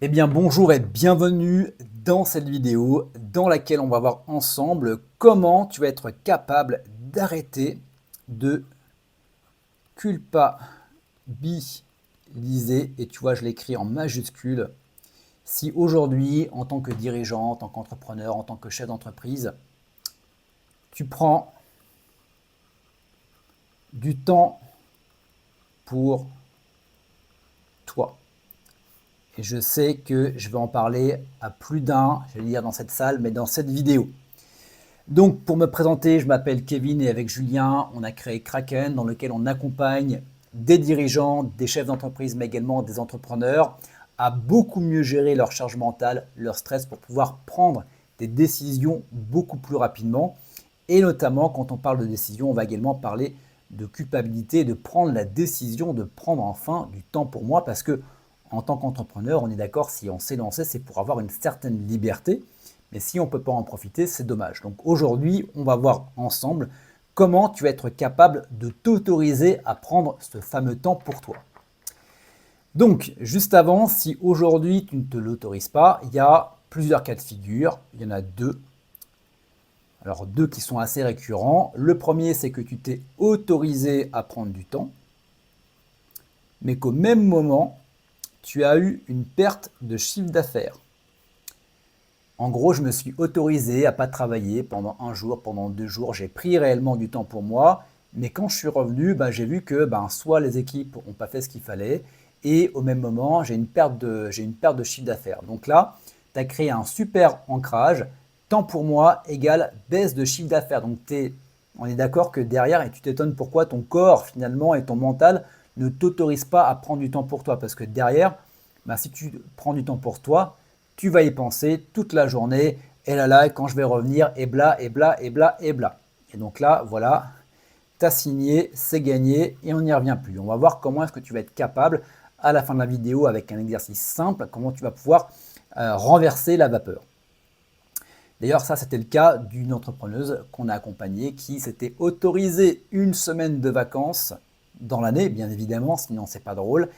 Eh bien bonjour et bienvenue dans cette vidéo dans laquelle on va voir ensemble comment tu vas être capable d'arrêter de culpabiliser, et tu vois je l'écris en majuscule, si aujourd'hui en tant que dirigeant, en tant qu'entrepreneur, en tant que chef d'entreprise, tu prends du temps pour toi. Et je sais que je vais en parler à plus d'un, je vais dire dans cette salle, mais dans cette vidéo. Donc, pour me présenter, je m'appelle Kevin et avec Julien, on a créé Kraken dans lequel on accompagne des dirigeants, des chefs d'entreprise, mais également des entrepreneurs à beaucoup mieux gérer leur charge mentale, leur stress pour pouvoir prendre des décisions beaucoup plus rapidement. Et notamment, quand on parle de décision, on va également parler de culpabilité, de prendre la décision de prendre enfin du temps pour moi parce que en tant qu'entrepreneur, on est d'accord, si on s'est lancé, c'est pour avoir une certaine liberté. Mais si on ne peut pas en profiter, c'est dommage. Donc aujourd'hui, on va voir ensemble comment tu vas être capable de t'autoriser à prendre ce fameux temps pour toi. Donc, juste avant, si aujourd'hui tu ne te l'autorises pas, il y a plusieurs cas de figure. Il y en a deux. Alors, deux qui sont assez récurrents. Le premier, c'est que tu t'es autorisé à prendre du temps, mais qu'au même moment, tu as eu une perte de chiffre d'affaires. En gros, je me suis autorisé à pas travailler pendant un jour, pendant 2 jours. J'ai pris réellement du temps pour moi. Mais quand je suis revenu, j'ai vu que soit les équipes n'ont pas fait ce qu'il fallait, et au même moment, j'ai une perte de chiffre d'affaires. Donc là, tu as créé un super ancrage. Temps pour moi égale baisse de chiffre d'affaires. Donc on est d'accord que derrière, et tu t'étonnes pourquoi ton corps finalement et ton mental ne t'autorisent pas à prendre du temps pour toi. Parce que derrière, si tu prends du temps pour toi, tu vas y penser toute la journée, et là, quand je vais revenir, et bla, et bla, et bla, et bla. Et donc là, voilà, tu as signé, c'est gagné, et on n'y revient plus. On va voir comment est-ce que tu vas être capable, à la fin de la vidéo, avec un exercice simple, comment tu vas pouvoir renverser la vapeur. D'ailleurs, ça, c'était le cas d'une entrepreneuse qu'on a accompagnée qui s'était autorisée une semaine de vacances dans l'année, bien évidemment, sinon c'est pas drôle.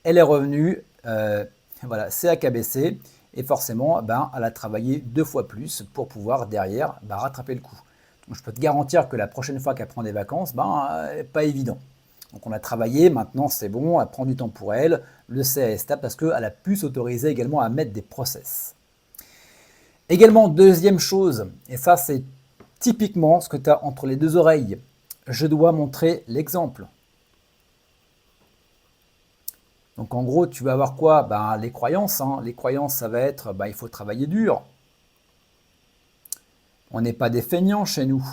Elle est revenue, voilà, c'est AKBC, et forcément, elle a travaillé 2 fois plus pour pouvoir derrière rattraper le coup. Donc, je peux te garantir que la prochaine fois qu'elle prend des vacances, pas évident. Donc on a travaillé, maintenant c'est bon, elle prend du temps pour elle, le CA est stable parce qu'elle a pu s'autoriser également à mettre des process. Également, deuxième chose, et ça c'est typiquement ce que tu as entre les deux oreilles, je dois montrer l'exemple. Donc en gros, tu vas avoir quoi? Les croyances. Les croyances, ça va être il faut travailler dur. On n'est pas des feignants chez nous.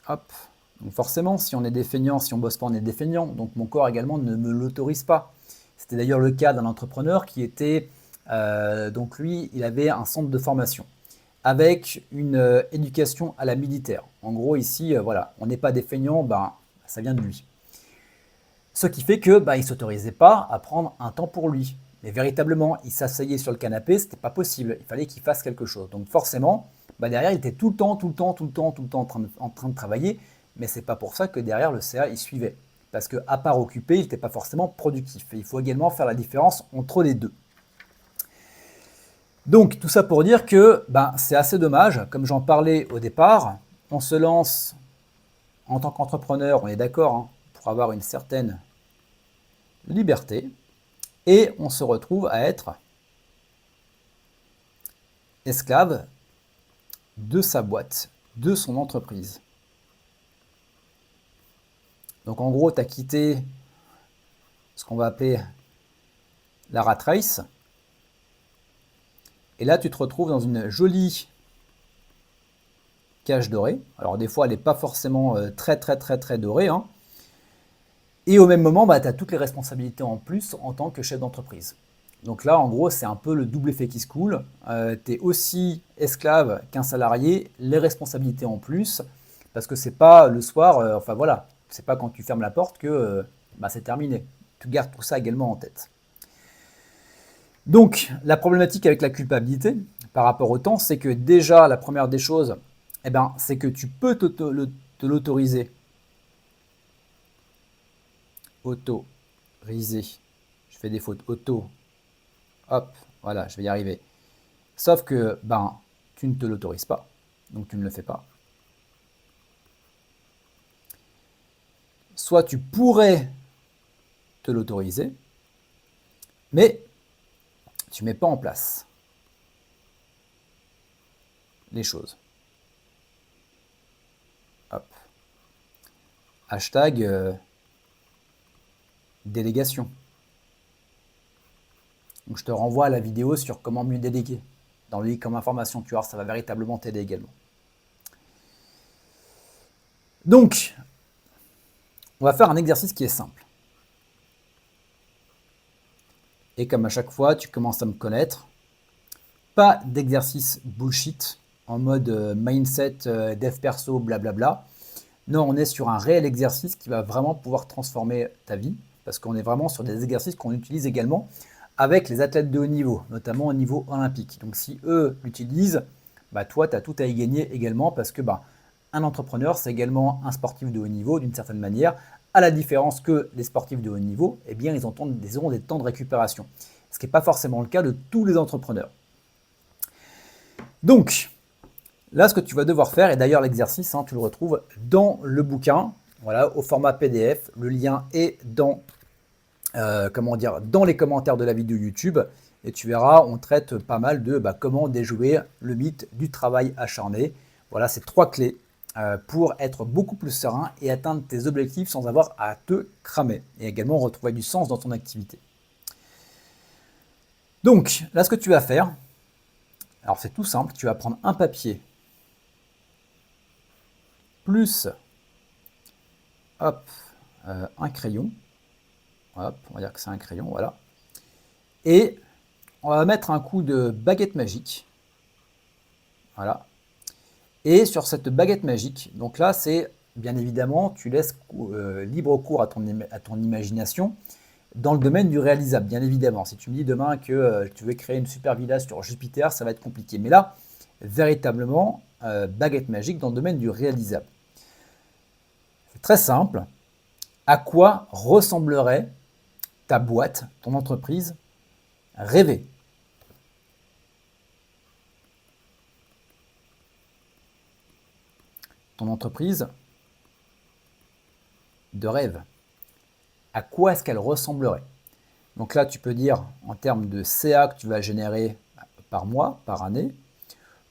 Hop. Donc forcément, si on est des feignants, si on bosse pas, on est des feignants. Donc mon corps également ne me l'autorise pas. C'était d'ailleurs le cas d'un entrepreneur qui était, donc lui, il avait un centre de formation avec une éducation à la militaire. En gros, ici, voilà, on n'est pas des feignants, ça vient de lui. Ce qui fait que il ne s'autorisait pas à prendre un temps pour lui. Mais véritablement, il s'asseyait sur le canapé, ce n'était pas possible. Il fallait qu'il fasse quelque chose. Donc forcément, derrière, il était tout le temps en train de travailler. Mais c'est pas pour ça que derrière le CA, il suivait. Parce qu'à part occupé, il n'était pas forcément productif. Et il faut également faire la différence entre les deux. Donc tout ça pour dire que c'est assez dommage, comme j'en parlais au départ, on se lance en tant qu'entrepreneur, on est d'accord, pour avoir une certaine liberté, et on se retrouve à être esclave de sa boîte, de son entreprise. Donc en gros, tu as quitté ce qu'on va appeler la rat race, et là tu te retrouves dans une jolie cage dorée. Alors des fois, elle n'est pas forcément très très très très dorée, et au même moment, tu as toutes les responsabilités en plus en tant que chef d'entreprise. Donc là, en gros, c'est un peu le double effet qui se coule. Tu es aussi esclave qu'un salarié, les responsabilités en plus, parce que c'est pas le soir, enfin voilà, c'est pas quand tu fermes la porte que c'est terminé. Tu gardes tout ça également en tête. Donc, la problématique avec la culpabilité par rapport au temps, c'est que déjà, la première des choses, c'est que tu peux te l'autoriser. Autoriser. Je fais des fautes auto, hop, voilà, je vais y arriver. Sauf que, ben, tu ne te l'autorises pas, donc tu ne le fais pas. Soit tu pourrais te l'autoriser, mais tu ne mets pas en place les choses. Hop. Hashtag délégation. Donc je te renvoie à la vidéo sur comment mieux déléguer. Dans le lien comme information, tu vois, ça va véritablement t'aider également. Donc, on va faire un exercice qui est simple. Et comme à chaque fois, tu commences à me connaître. Pas d'exercice bullshit en mode mindset, dev perso, blablabla. Non, on est sur un réel exercice qui va vraiment pouvoir transformer ta vie. Parce qu'on est vraiment sur des exercices qu'on utilise également avec les athlètes de haut niveau, notamment au niveau olympique. Donc si eux l'utilisent, bah toi, tu as tout à y gagner également parce que bah, un entrepreneur, c'est également un sportif de haut niveau d'une certaine manière, à la différence que les sportifs de haut niveau, eh bien, ils auront des temps de récupération. Ce qui n'est pas forcément le cas de tous les entrepreneurs. Donc, là, ce que tu vas devoir faire, et d'ailleurs l'exercice, tu le retrouves dans le bouquin, voilà, au format PDF. Le lien est dans dans les commentaires de la vidéo YouTube. Et tu verras, on traite pas mal de comment déjouer le mythe du travail acharné. Voilà, c'est 3 clés pour être beaucoup plus serein et atteindre tes objectifs sans avoir à te cramer. Et également retrouver du sens dans ton activité. Donc, là, ce que tu vas faire, alors c'est tout simple, tu vas prendre un papier plus hop, un crayon. Hop, on va dire que c'est un crayon, voilà. Et on va mettre un coup de baguette magique. Voilà. Et sur cette baguette magique, donc là, c'est bien évidemment, tu laisses libre cours à ton imagination dans le domaine du réalisable, bien évidemment. Si tu me dis demain que tu veux créer une super villa sur Jupiter, ça va être compliqué. Mais là, véritablement, baguette magique dans le domaine du réalisable. C'est très simple. À quoi ressemblerait ta boîte, ton entreprise rêvée? Ton entreprise de rêve. À quoi est-ce qu'elle ressemblerait? Donc là, tu peux dire en termes de CA que tu vas générer par mois, par année,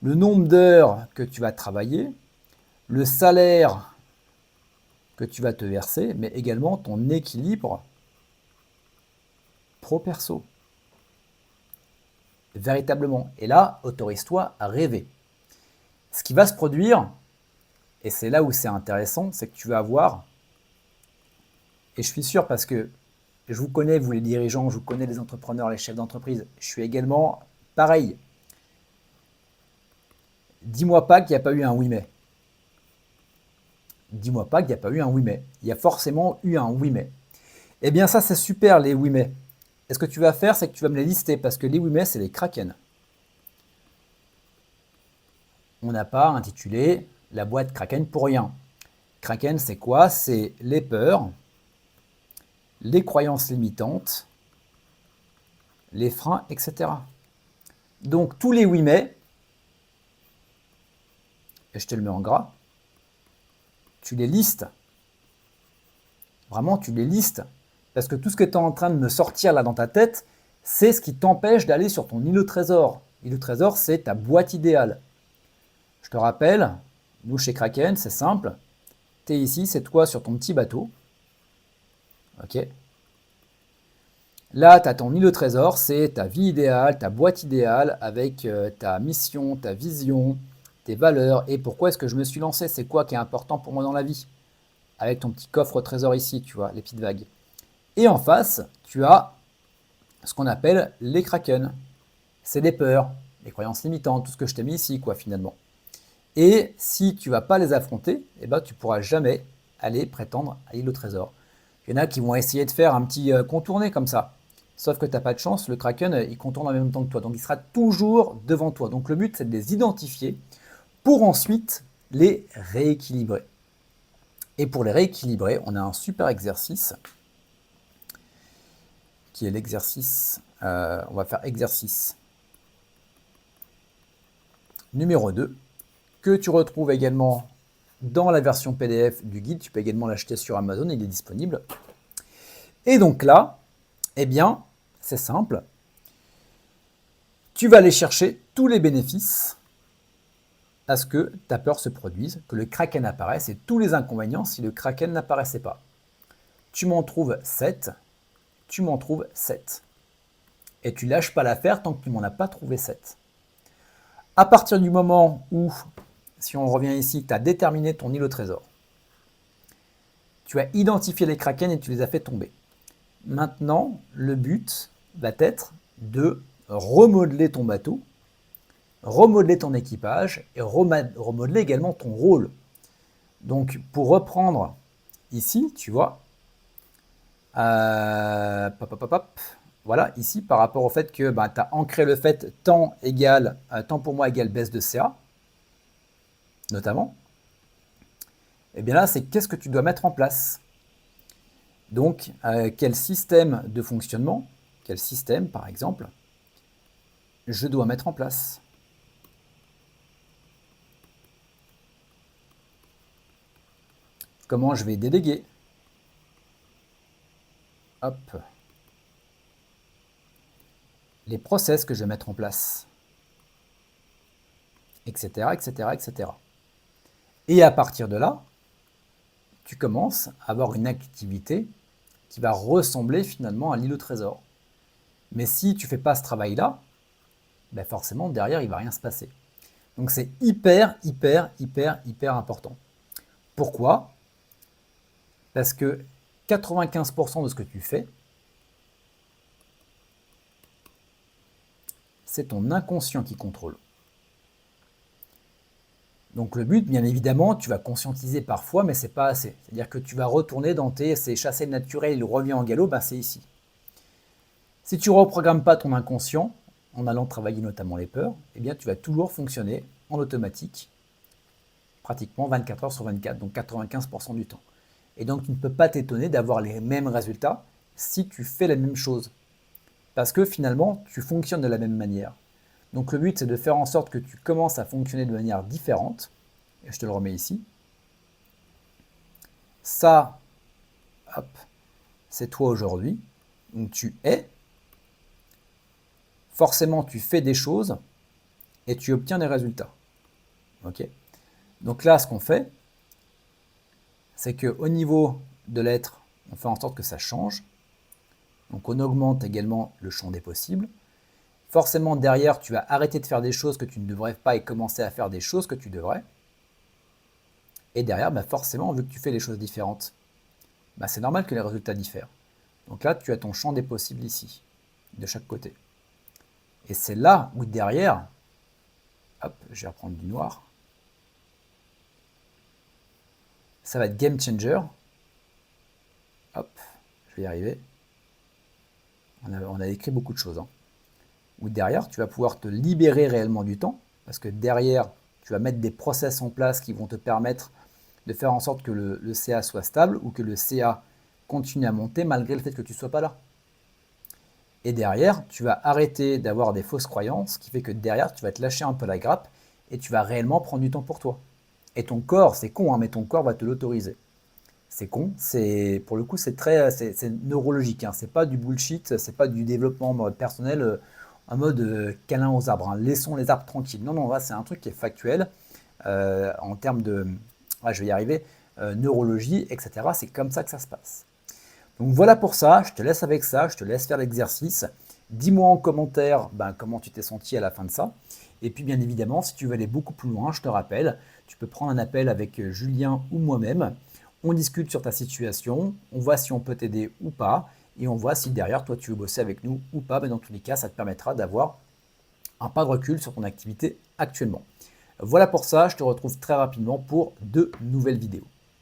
le nombre d'heures que tu vas travailler, le salaire que tu vas te verser, mais également ton équilibre pro-perso. Véritablement. Et là, autorise-toi à rêver. Ce qui va se produire, et c'est là où c'est intéressant, c'est que tu vas avoir, et je suis sûr parce que je vous connais, vous les dirigeants, je vous connais les entrepreneurs, les chefs d'entreprise, je suis également pareil. Dis-moi pas qu'il n'y a pas eu un oui mais. Dis-moi pas qu'il n'y a pas eu un oui mais. Il y a forcément eu un oui mais. Eh bien ça c'est super les oui mais. Et ce que tu vas faire, c'est que tu vas me les lister parce que les oui mais c'est les Kraken. On n'a pas intitulé la boîte Kraken pour rien. Kraken c'est quoi? C'est les peurs, les croyances limitantes, les freins, etc. Donc tous les oui mais, et je te le mets en gras, tu les listes. Vraiment, tu les listes. Parce que tout ce que tu es en train de me sortir là dans ta tête, c'est ce qui t'empêche d'aller sur ton îlot trésor. L'îlot trésor, c'est ta boîte idéale. Je te rappelle, nous chez Kraken, c'est simple. Tu es ici, c'est toi sur ton petit bateau. Ok. Là, tu as ton îlot trésor, c'est ta vie idéale, ta boîte idéale avec ta mission, ta vision, tes valeurs et pourquoi est-ce que je me suis lancé, c'est quoi qui est important pour moi dans la vie. Avec ton petit coffre au trésor ici, tu vois, les petites vagues. Et en face, tu as ce qu'on appelle les Kraken. C'est les peurs, les croyances limitantes, tout ce que je t'ai mis ici, quoi, finalement. Et si tu ne vas pas les affronter, eh ben, tu ne pourras jamais aller prétendre à l'île au trésor. Il y en a qui vont essayer de faire un petit contourné comme ça. Sauf que tu n'as pas de chance, le Kraken, il contourne en même temps que toi. Donc il sera toujours devant toi. Donc le but, c'est de les identifier pour ensuite les rééquilibrer. Et pour les rééquilibrer, on a un super exercice qui est l'exercice. On va faire exercice numéro 2, que tu retrouves également dans la version PDF du guide. Tu peux également l'acheter sur Amazon, il est disponible. Et donc là, eh bien, c'est simple. Tu vas aller chercher tous les bénéfices à ce que ta peur se produise, que le Kraken apparaisse, et tous les inconvénients si le Kraken n'apparaissait pas. Tu m'en trouves 7, tu m'en trouves 7. Et tu lâches pas l'affaire tant que tu m'en as pas trouvé 7. À partir du moment où, si on revient ici, tu as déterminé ton îlot trésor, tu as identifié les Kraken et tu les as fait tomber. Maintenant, le but va être de remodeler ton bateau, remodeler ton équipage et remodeler également ton rôle. Donc, pour reprendre ici, tu vois, voilà, ici, par rapport au fait que tu as ancré le fait temps pour moi égale baisse de CA, notamment, et bien là, c'est qu'est-ce que tu dois mettre en place. Donc, quel système de fonctionnement, quel système, par exemple, je dois mettre en place. Comment je vais déléguer. Hop. Les process que je vais mettre en place. Etc., etc., etc. Et à partir de là, tu commences à avoir une activité qui va ressembler finalement à l'îlot trésor. Mais si tu ne fais pas ce travail-là, ben forcément, derrière, il ne va rien se passer. Donc, c'est hyper, hyper, hyper, hyper important. Pourquoi ? Parce que 95% de ce que tu fais, c'est ton inconscient qui contrôle. Donc le but, bien évidemment, tu vas conscientiser parfois, mais ce n'est pas assez. C'est-à-dire que tu vas retourner dans c'est chasser le naturel, il revient en galop, ben c'est ici. Si tu ne reprogrammes pas ton inconscient, en allant travailler notamment les peurs, eh bien tu vas toujours fonctionner en automatique, pratiquement 24 heures sur 24, donc 95% du temps. Et donc tu ne peux pas t'étonner d'avoir les mêmes résultats si tu fais la même chose. Parce que finalement, tu fonctionnes de la même manière. Donc le but, c'est de faire en sorte que tu commences à fonctionner de manière différente. Et je te le remets ici. Ça, hop, c'est toi aujourd'hui. Donc tu es. Forcément, tu fais des choses et tu obtiens des résultats. Ok ? Donc là, ce qu'on fait, c'est qu'au niveau de l'être, on fait en sorte que ça change. Donc on augmente également le champ des possibles. Forcément, derrière, tu vas arrêter de faire des choses que tu ne devrais pas et commencer à faire des choses que tu devrais. Et derrière, forcément, vu que tu fais les choses différentes, c'est normal que les résultats diffèrent. Donc là, tu as ton champ des possibles ici, de chaque côté. Et c'est là où derrière, hop, je vais reprendre du noir, ça va être game changer. Hop, je vais y arriver. On a écrit beaucoup de choses. Où derrière, tu vas pouvoir te libérer réellement du temps, parce que derrière, tu vas mettre des process en place qui vont te permettre de faire en sorte que le CA soit stable ou que le CA continue à monter malgré le fait que tu ne sois pas là. Et derrière, tu vas arrêter d'avoir des fausses croyances, ce qui fait que derrière, tu vas te lâcher un peu la grappe et tu vas réellement prendre du temps pour toi. Et ton corps, c'est con, mais ton corps va te l'autoriser. C'est con, pour le coup, c'est neurologique, c'est pas du bullshit, c'est pas du développement personnel en mode câlin aux arbres. Laissons les arbres tranquilles. Non, là, c'est un truc qui est factuel en termes de, je vais y arriver, neurologie, etc. C'est comme ça que ça se passe. Donc voilà pour ça, je te laisse avec ça, je te laisse faire l'exercice. Dis-moi en commentaire comment tu t'es senti à la fin de ça. Et puis bien évidemment, si tu veux aller beaucoup plus loin, je te rappelle, tu peux prendre un appel avec Julien ou moi-même. On discute sur ta situation, on voit si on peut t'aider ou pas, et on voit si derrière, toi, tu veux bosser avec nous ou pas. Mais dans tous les cas, ça te permettra d'avoir un pas de recul sur ton activité actuellement. Voilà pour ça, je te retrouve très rapidement pour de nouvelles vidéos.